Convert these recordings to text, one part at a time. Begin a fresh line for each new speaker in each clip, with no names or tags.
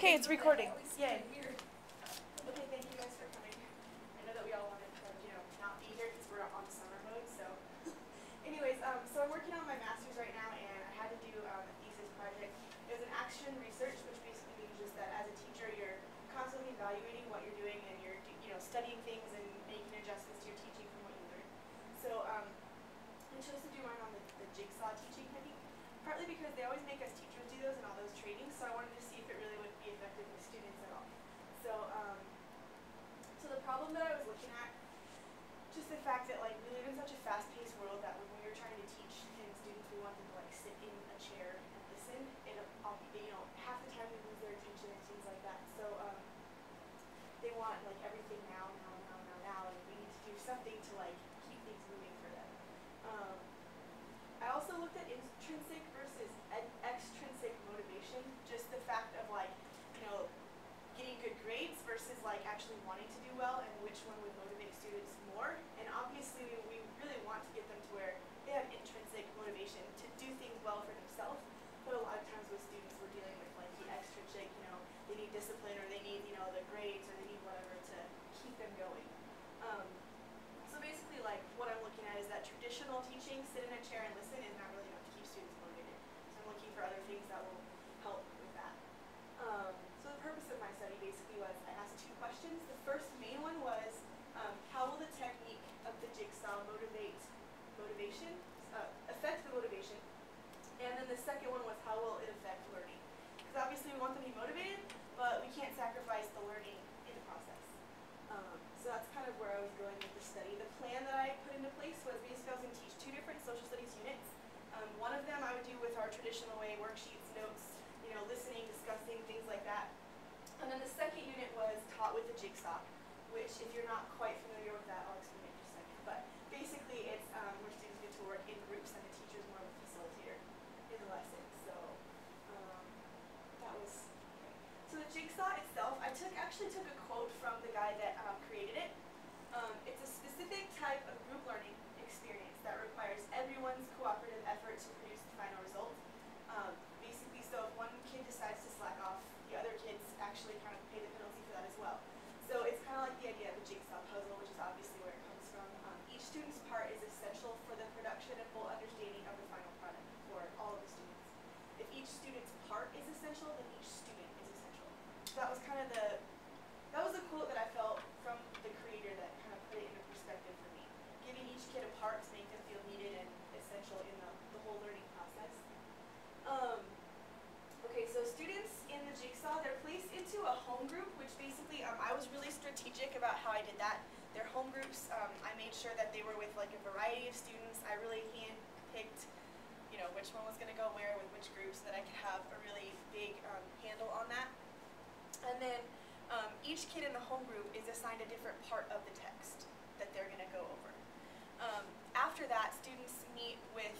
Okay, it's recording.
Yay. Okay, thank you guys for coming. I know that we all wanted to, not be here because we're on summer mode, so. Anyways, so I'm working on my master's right now, and I had to do a thesis project. It was an action research, which basically means just that as a teacher, you're constantly evaluating what you're doing, and you're, studying things and making adjustments to your teaching from what you learned. So, I chose to do mine on the Jigsaw teaching technique, partly because they always make us teachers do those in all those trainings, so I wanted to see if it really would be effective with students at all. So the problem that I was looking at, just the fact that we live in such a fast-paced world that when we were trying to teach students, we want them to sit in a chair and listen, and half the time we lose their attention and things like that. So they want everything now, and we need to do something to keep things moving for them. I also looked at intrinsic versus extrinsic motivation, just the fact of getting good grades versus actually wanting to do well, and which one would motivate students more. And obviously we really want to get them to where they have intrinsic motivation to do things well for themselves, but a lot of times with students we're dealing with the extrinsic, they need discipline, or they need the grades, or they need whatever to keep them going. So basically what I'm looking at is that traditional teaching, sit in a chair and listen, is not really enough to keep students motivated. So I'm looking for other things that will help with that. So the purpose of my study basically was I asked two questions. The first main one was how will the technique of the Jigsaw affect the motivation? And then the second one was how will it affect learning? Because obviously we want them to be motivated, but we can't sacrifice the learning in the process. So that's kind of where I was going with the study. The plan that I put into place was basically I was going to teach two different social studies units. One of them I would do with our traditional way, worksheets, notes, listening, discussing, things like that. And then the second unit was taught with the Jigsaw, which if you're not quite familiar with that, I'll explain it in just a second. But basically it's where students get to work in groups and the teacher's more of a facilitator in the lesson. So that was okay. So the Jigsaw itself, I actually took a quote from the guy that created it. It's a specific type of group learning experience that requires everyone's cooperative effort to produce the final result. Basically, so if one kid decides to slack off, the other kids actually kind of pay the penalty for that as well. So it's kind of like the idea of a jigsaw puzzle, which is obviously where it comes from. Each student's part is essential for the production and full understanding of the final product for all of the students. If each student's part is essential, then each student is essential. So that was kind of the quote that I felt from the creator that kind of put it into perspective for me. Giving each kid a part to make them feel needed and essential in the whole learning process. Okay, so students in the Jigsaw, they're placed into a home group, which basically I was really strategic about how I did that. Their home groups, I made sure that they were with a variety of students. I really hand-picked which one was going to go where with which group, so that I could have a really big handle on that. And then each kid in the home group is assigned a different part of the text that they're going to go over. After that, students meet with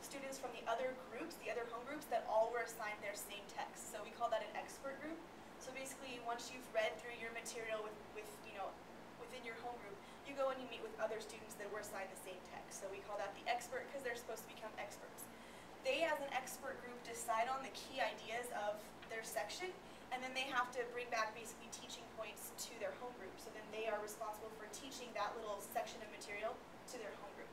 students from the other groups, the other home groups, that all were assigned their same text. So we call that an expert group. So basically, once you've read through your material within your home group, you go and you meet with other students that were assigned the same text. So we call that the expert, because they're supposed to become experts. They, as an expert group, decide on the key ideas of their section, and then they have to bring back basically teaching points to their home group. So then they are responsible for teaching that little section of material to their home group.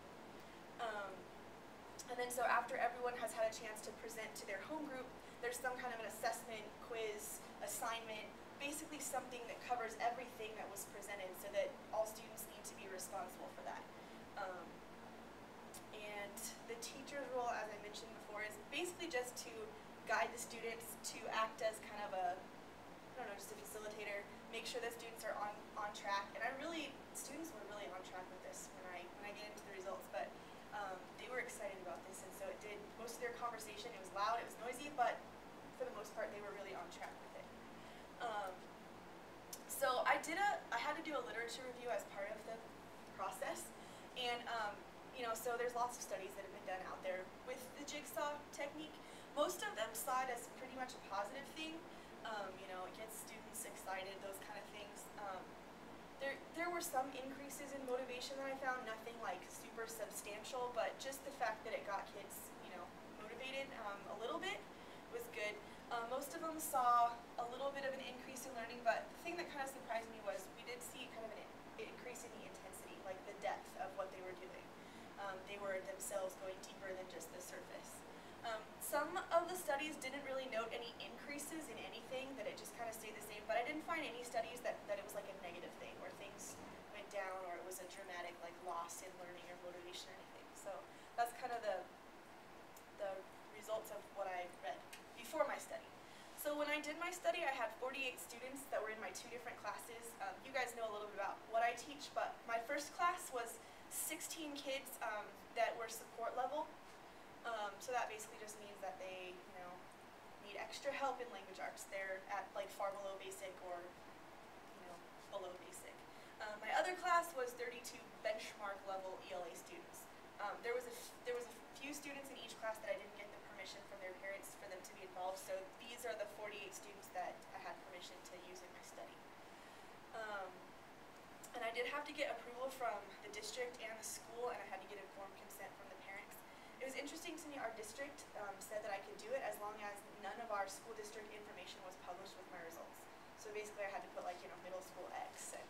And then so after everyone has had a chance to present to their home group, there's some kind of an assessment, quiz, assignment, basically something that covers everything that was presented, so that all students need to be responsible for that. And the teacher's role, as I mentioned before, is basically just to guide the students, to act as kind of just a facilitator, make sure that students are on track. And students were really on track with this when I get into the results, but they were excited about this, and so it did most of their conversation. It was loud, it was noisy, but for the most part they were really on track with it. So I had to do a literature review as part of the process, and so there's lots of studies that have been done out there with the Jigsaw technique. Most of them saw it as pretty much a positive thing. It gets students excited, those kind of things. There were some increases in motivation that I found, nothing super substantial, but just the fact that it got kids, motivated a little bit was good. Most of them saw a learning, but the thing that kind of surprised me was we did see kind of an increase in the intensity, like the depth of what they were doing. They were themselves going deeper than just the surface. Some of the studies didn't really note any increases in anything, that it just kind of stayed the same, but I didn't find any studies that it was like a negative thing, where things went down or it was a dramatic like loss in learning or motivation or anything. So that's kind of the results of what I read before my study. So when I did my study, I had 48 students that were in my 2 different classes. You guys know a little bit about what I teach, but my first class was 16 kids that were support level. So that basically just means that they, need extra help in language arts. They're at like far below basic or, below basic. My other class was 32 benchmark level ELA students. There was a few students in each class that I didn't get the permission from their parents for them to be involved. So these are the 48 students that I had permission to use in my study. And I did have to get approval from the district and the school, and I had to get informed consent from the parents. It was interesting to me, our district said that I could do it as long as none of our school district information was published with my results. So basically I had to put like, middle school X and,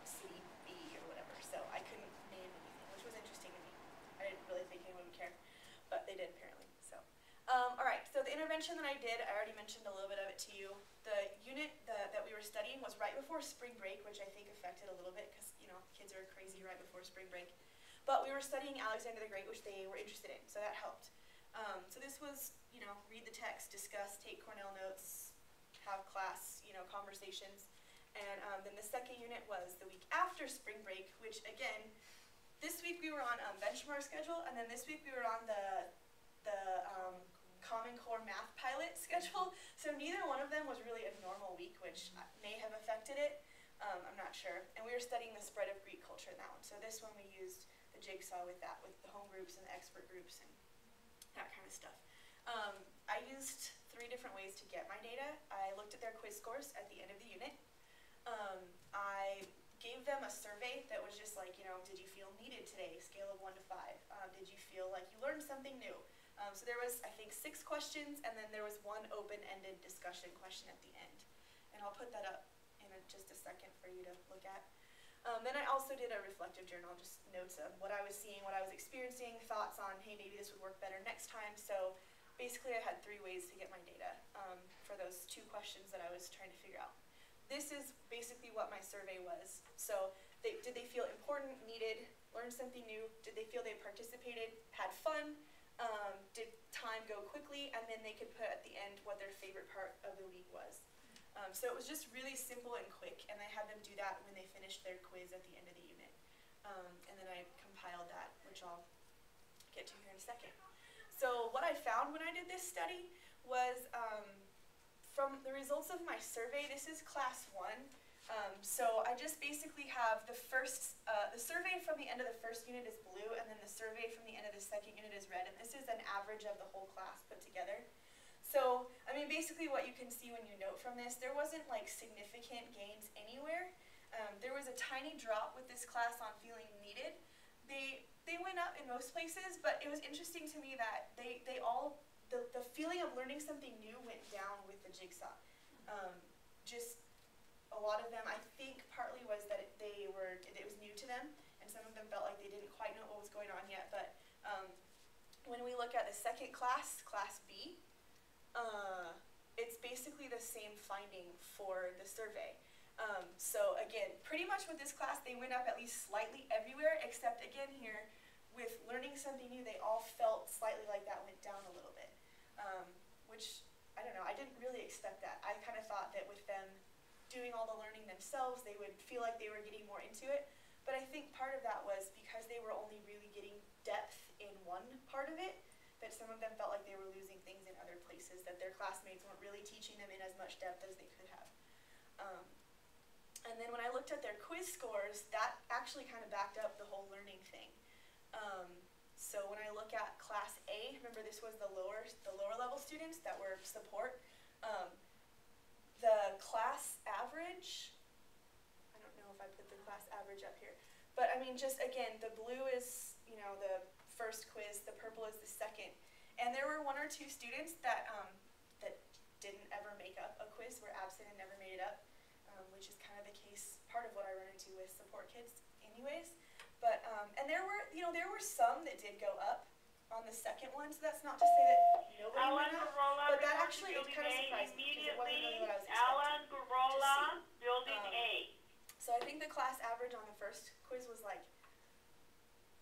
city B or whatever. So I couldn't name anything, which was interesting to me. I didn't really think anyone would care, but they did apparently. So, alright, so the intervention that I did, I already mentioned a little bit of it to you. The unit that we were studying was right before spring break, which I think affected a little bit because, kids are crazy right before spring break. But we were studying Alexander the Great, which they were interested in, so that helped. So this was, read the text, discuss, take Cornell notes, have class, conversations. And then the second unit was the week after spring break, which again, this week we were on benchmark schedule, and then this week we were on the Common Core math pilot schedule. So neither one of them was really a normal week, which may have affected it. I'm not sure. And we were studying the spread of Greek culture in that one. So this one we used the Jigsaw with that, with the home groups and the expert groups and that kind of stuff. I used 3 different ways to get my data. I looked at their quiz scores at the end of the unit. I gave them a survey that was just like, did you feel needed today? Scale of 1 to 5. Did you feel like you learned something new? So there was, I think, 6 questions, and then there was 1 open-ended discussion question at the end. And I'll put that up in just a second for you to look at. Then I also did a reflective journal, just notes of what I was seeing, what I was experiencing, thoughts on, hey, maybe this would work better next time. So basically I had 3 ways to get my data for those 2 questions that I was trying to figure out. This is basically what my survey was. So did they feel important, needed, learned something new? Did they feel they participated, had fun? Did time go quickly? And then they could put at the end what their favorite part of the week was. So it was just really simple and quick, and I had them do that when they finished their quiz at the end of the unit. And then I compiled that, which I'll get to here in a second. So what I found when I did this study was from the results of my survey, this is class 1. So I just basically have the survey from the end of the first unit is blue, and then the survey from the end of the second unit is red, and this is an average of the whole class put together. So, I mean, basically what you can see when you note from this, there wasn't like significant gains anywhere. There was a tiny drop with this class on feeling needed. They went up in most places, but it was interesting to me that the feeling of learning something new went down with the Jigsaw. Just a lot of them, I think partly was that it was new to them, and some of them felt like they didn't quite know what was going on yet, but when we look at the second class, class B, it's basically the same finding for the survey. So again, pretty much with this class, they went up at least slightly everywhere, except again here, with learning something new, they all felt slightly like that went down a little bit, which, I don't know, I didn't really expect that. I kind of thought that with them doing all the learning themselves, they would feel like they were getting more into it, but I think part of that was because they were only really getting depth in one part of it, that some of them felt like they were losing things in other places, that their classmates weren't really teaching them in as much depth as they could have. And then when I looked at their quiz scores, that actually kind of backed up the whole learning thing. So when I look at class A, remember this was the lower level students that were support. The class average, I don't know if I put the class average up here, but I mean just again, the blue is, the first quiz, the purple is the second. And there were 1 or 2 students that that didn't ever make up a quiz, were absent and never made it up, which is kind of the case, part of what I run into with support kids anyways. But, and there were some that did go up on the second one, so that's not to say that nobody went up, but that actually, it kind of surprised me because it wasn't really what I was expecting to see.
Building A.
So I think the class average on the first quiz was like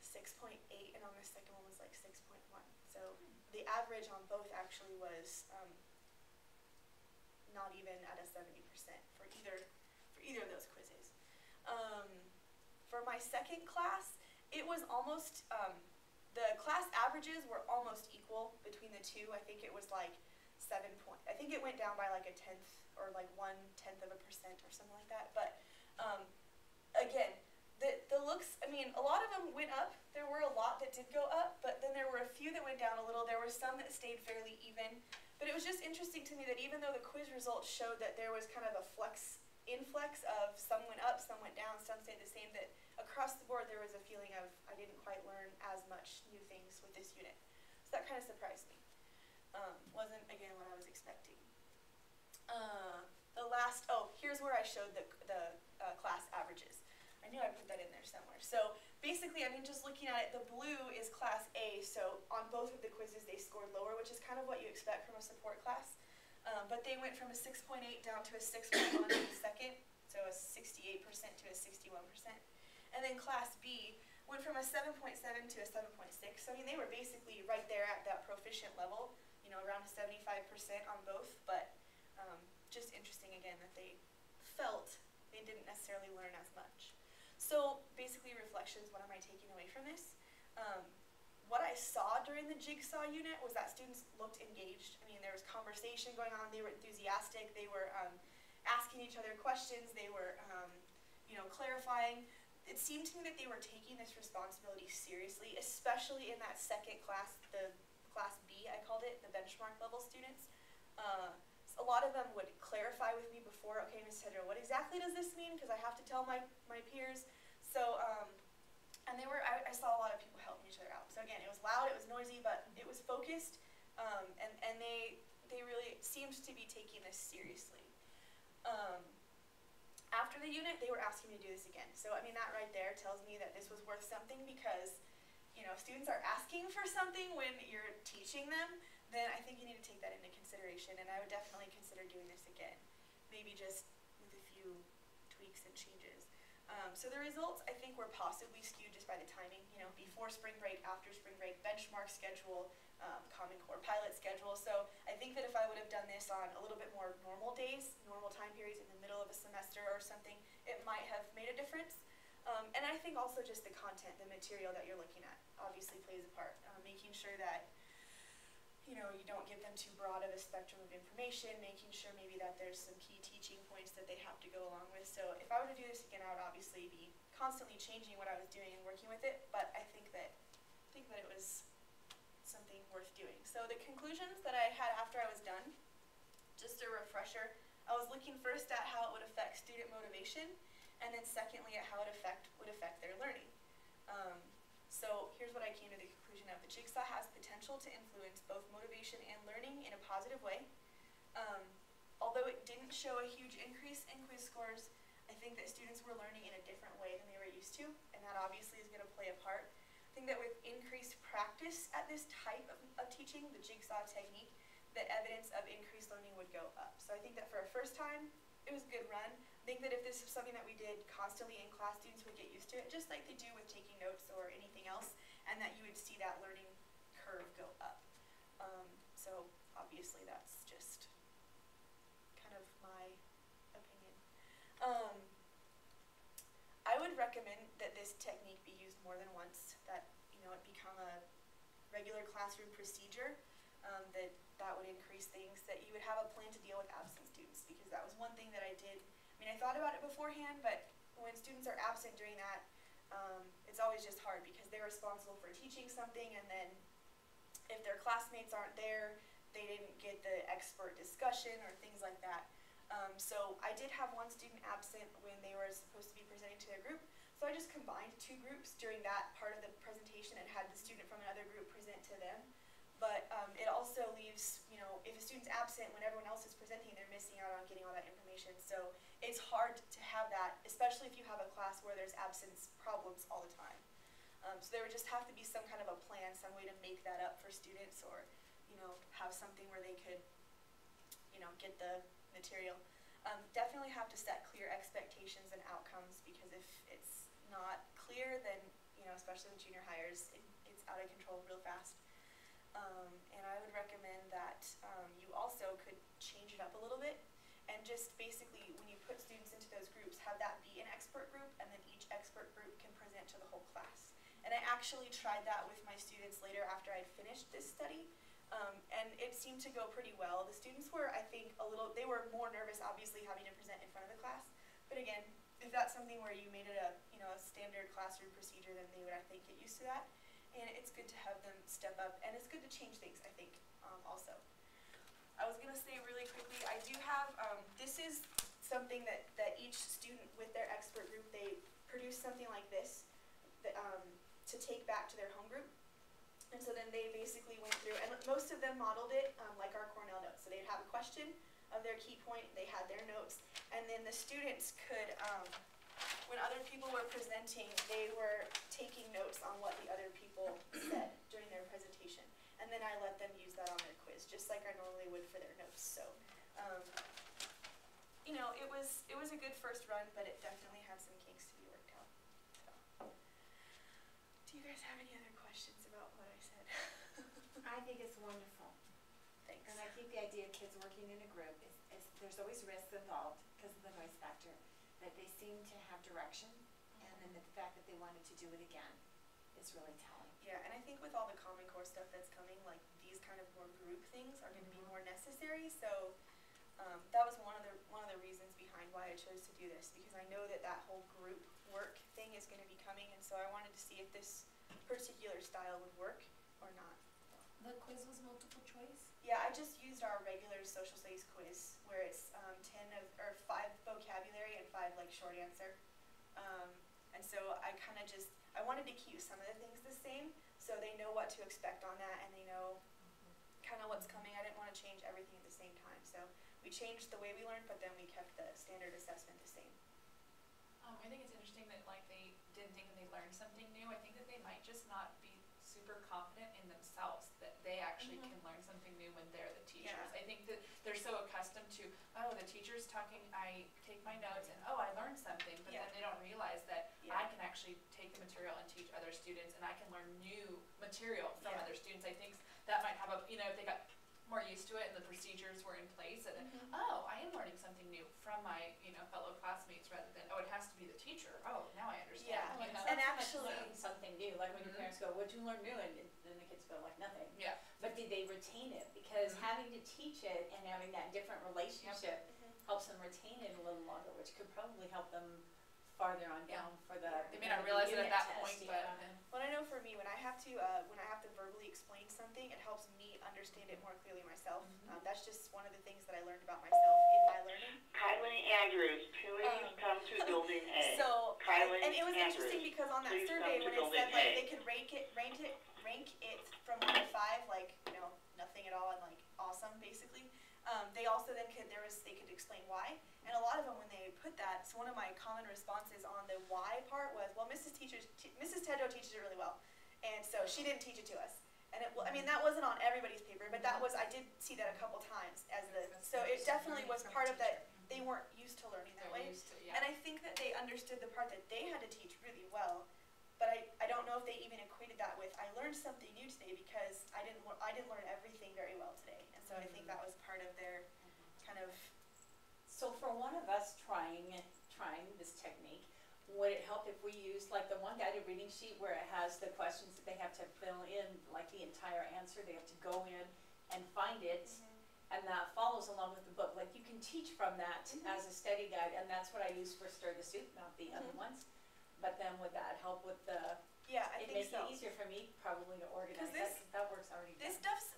6.8, and on the second one was like 6.1. So the average on both actually was not even at a 70% for either of those quizzes. For my second class, it was almost, the class averages were almost equal between the two. I think it was like 7 point. I think it went down by like a tenth or like 1/10 of a percent or something like that. But again, the looks, I mean, a lot of them went up. There were a lot that did go up, but then there were a few that went down a little. There were some that stayed fairly even. But it was just interesting to me that even though the quiz results showed that there was kind of a influx of some went up, some went down, some stayed the same, that across the board there was a feeling of I didn't quite learn as much new things with this unit. So that kind of surprised me. Wasn't, again, what I was expecting. Here's where I showed the class averages. I knew I put that in there somewhere. So basically, I mean, just looking at it, the blue is class A, so on both of the quizzes they scored lower, which is kind of what you expect from a support class. But they went from a 6.8 down to a 6.1 in the second, so a 68% to a 61%. And then class B went from a 7.7 to a 7.6. So I mean, they were basically right there at that proficient level, you know, around 75% on both, but just interesting again that they felt they didn't necessarily learn as much. So basically reflections, what am I taking away from this? What I saw during the Jigsaw unit was that students looked engaged. I mean, there was conversation going on, they were enthusiastic, they were asking each other questions, they were you know, clarifying. It seemed to me that they were taking this responsibility seriously, especially in that second class, the class B, I called it, the benchmark level students. A lot of them would clarify with me before, okay, Ms. Tedrow, what exactly does this mean? Because I have to tell my peers. So, and I saw a lot of people helping each other out. So again, it was loud, it was noisy, but it was focused, and they really seemed to be taking this seriously. After the unit, they were asking me to do this again. So, I mean, that right there tells me that this was worth something because, you know, students are asking for something when you're teaching them, then I think you need to take that into consideration, and I would definitely consider doing this again, maybe just with a few tweaks and changes. So the results, I think, were possibly skewed just by the timing, you know, before spring break, after spring break, benchmark schedule, Common Core pilot schedule. So I think that if I would have done this on a little bit more normal days, normal time periods in the middle of a semester or something, it might have made a difference. And I think also just the content, the material that you're looking at obviously plays a part. Making sure that, you know, you don't give them too broad of a spectrum of information, making sure maybe that there's some key teaching points that they have to go along with. So if I were to do this again, I would obviously be constantly changing what I was doing and working with it, but I think that it was something worth doing. So the conclusions that I had after I was done, just a refresher, I was looking first at how it would affect student motivation, and then secondly at how it would affect their learning. So here's what I came to the conclusion of. The Jigsaw has potential to influence both motivation and learning in a positive way. Although it didn't show a huge increase in quiz scores, I think that students were learning in a different way than they were used to, and that obviously is going to play a part. I think that with increased practice at this type of teaching, the Jigsaw technique, that evidence of increased learning would go up. So I think that for a first time, it was a good run. I think that if this is something that we did constantly in class, students would get used to it, just like they do with taking notes or anything else, and that you would see that learning curve go up. So obviously that's just kind of my opinion. I would recommend that this technique be used more than once, that, you know, it become a regular classroom procedure, that would increase things, that you would have a plan to deal with absent students, because that was one thing that I did. I mean, I thought about it beforehand, but when students are absent during that, it's always just hard because they're responsible for teaching something, and then if their classmates aren't there, they didn't get the expert discussion or things like that. So I did have one student absent when they were supposed to be presenting to their group, so I just combined two groups during that part of the presentation and had the student from another group present to them. But it also leaves, you know, if a student's absent when everyone else is presenting, they're missing out on getting all that information. So it's hard to have that, especially if you have a class where there's absence problems all the time. So there would just have to be some kind of a plan, some way to make that up for students, or, you know, have something where they could, you know, get the material. Definitely have to set clear expectations and outcomes, because if it's not clear, then, you know, especially with junior hires, it's out of control real fast. And I would recommend that you also could change it up a little bit, and just basically, when you put students into those groups, have that be an expert group, and then each expert group can present to the whole class. And I actually tried that with my students later after I'd finished this study, and it seemed to go pretty well. The students were, I think, they were more nervous, obviously, having to present in front of the class. But again, if that's something where you made it a, you know, a standard classroom procedure, then they would, I think, get used to that. And it's good to have them step up, and it's good to change things, I think, also. I was going to say really quickly, I do have, this is something that each student with their expert group, they produce something like this that, to take back to their home group. And so then they basically went through, and most of them modeled it like our Cornell notes. So they'd have a question of their key point, they had their notes, and then the students could, when other people were presenting, they were taking notes on what the other people said during their presentation. And then I let them use that on their quiz, just like I normally would for their notes. So, you know, it was a good first run, but it definitely had some kinks to be worked out. So, do you guys have any other questions about what I said?
I think it's wonderful.
Thanks.
And I think the idea of kids working in a group is there's always risks involved because of the noise factor, but they seem to have direction, and then the fact that they wanted to do it again is really telling.
Yeah, and I think with all the Common Core stuff that's coming, like these kind of more group things are going to be more necessary. So that was one of the reasons behind why I chose to do this, because I know that whole group work thing is going to be coming, and so I wanted to see if this particular style would work or not.
The quiz was multiple choice?
Yeah, I just used our regular social studies quiz, where it's 5 vocabulary and 5 like short answer. And so I kind of I wanted to keep some of the things the same, so they know what to expect on that, and they know kind of what's coming. I didn't want to change everything at the same time, so we changed the way we learned, but then we kept the standard assessment the same.
I think it's interesting that like they didn't think that they learned something new. I think that they might just not be super confident in themselves that they actually can learn something new when they're the teachers.
Yeah.
I think that they're so accustomed to, oh, the teacher's talking, I take my notes, and oh, I learned something, but then they don't realize that I can actually take the material and teach other students, and I can learn new material from other students. I think that might have a, you know, if they got more used to it and the procedures were in place, and then, oh, I am learning something new from my, you know, fellow classmates, rather than, oh, it has to be the teacher. Oh, now I understand.
Yeah,
You know?
and actually,
learning something new, like when your parents go, what'd you learn new? And then the kids go like nothing.
Yeah.
But did they retain it? Because having to teach it and having that different relationship helps them retain it a little longer, which could probably help them farther on down for the
They may not realize it at that point,
test,
but
what I know for me, when I have to verbally explain something, it helps me understand it more clearly myself. That's just one of the things that I learned about myself in my learning.
Kylie Andrews, please come to building A.
So,
Kylie
and it was
Andrews,
interesting because on that
please
survey,
come to
when it
building
said like
A.
they could rank it from 1 to 5, like, you know, nothing at all and like awesome basically. They also then they could explain why, and a lot of them when they put that, so one of my common responses on the why part was, well, Mrs. Tedrow teaches it really well, and so she didn't teach it to us. And I mean, that wasn't on everybody's paper, but I did see that a couple times so it definitely was part of that. They weren't used to learning that way, and I think that they understood the part that they had to teach really well. But I don't know if they even equated that with, I learned something new today because I didn't learn everything very well today. And so I think that was part of their kind of.
So for one of us trying this technique, would it help if we used like the one guided reading sheet where it has the questions that they have to fill in, like the entire answer, they have to go in and find it, and that follows along with the book. Like you can teach from that as a study guide, and that's what I use for Stir the Soup, not the other ones. But then would that help with the,
Yeah, I think so.
it makes it easier for me probably to organize
this-
that work's already done.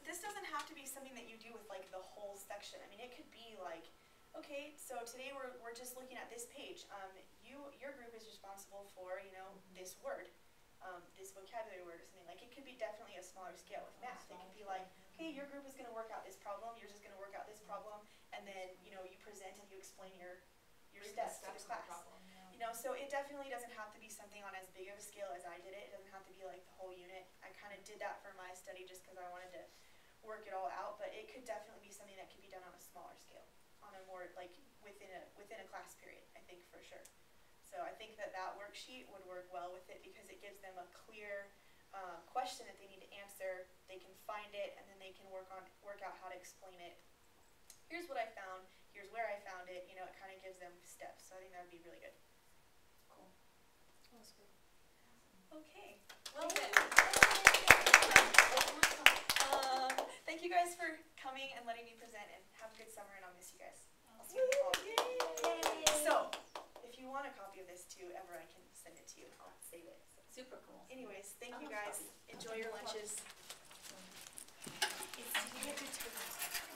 This doesn't have to be something that you do with like the whole section. I mean, it could be like, okay, so today we're just looking at this page. Your group is responsible for, you know, this word, this vocabulary word or something. Like it could be definitely a smaller scale with math. It could be like, okay, your group is going to work out this problem, yours is going to work out this problem, and then, you know, you present and you explain your steps to the
of the
class.
problem, yeah.
You know, so it definitely doesn't have to be something on as big of a scale as I did it. It doesn't have to be like the whole unit. I kind of did that for my study just because I wanted to work it all out, but it could definitely be something that could be done on a smaller scale, on a more like within a class period, I think for sure. So I think that worksheet would work well with it because it gives them a clear question that they need to answer. They can find it, and then they can work out how to explain it. Here's what I found. Here's where I found it. You know, it kind of gives them steps. So I think that would be really good.
Cool. That was good.
Okay.
Well then.
Thank you guys for coming and letting me present, and have a good summer, and I'll miss you guys. I'll see you in the fall.
Yay.
So, if you want a copy of this too, ever, I can send it to you. I'll save it.
Super cool.
Anyways, thank
I'll
you
have
guys.
copies.
Enjoy your lunches.
It's to be a good student.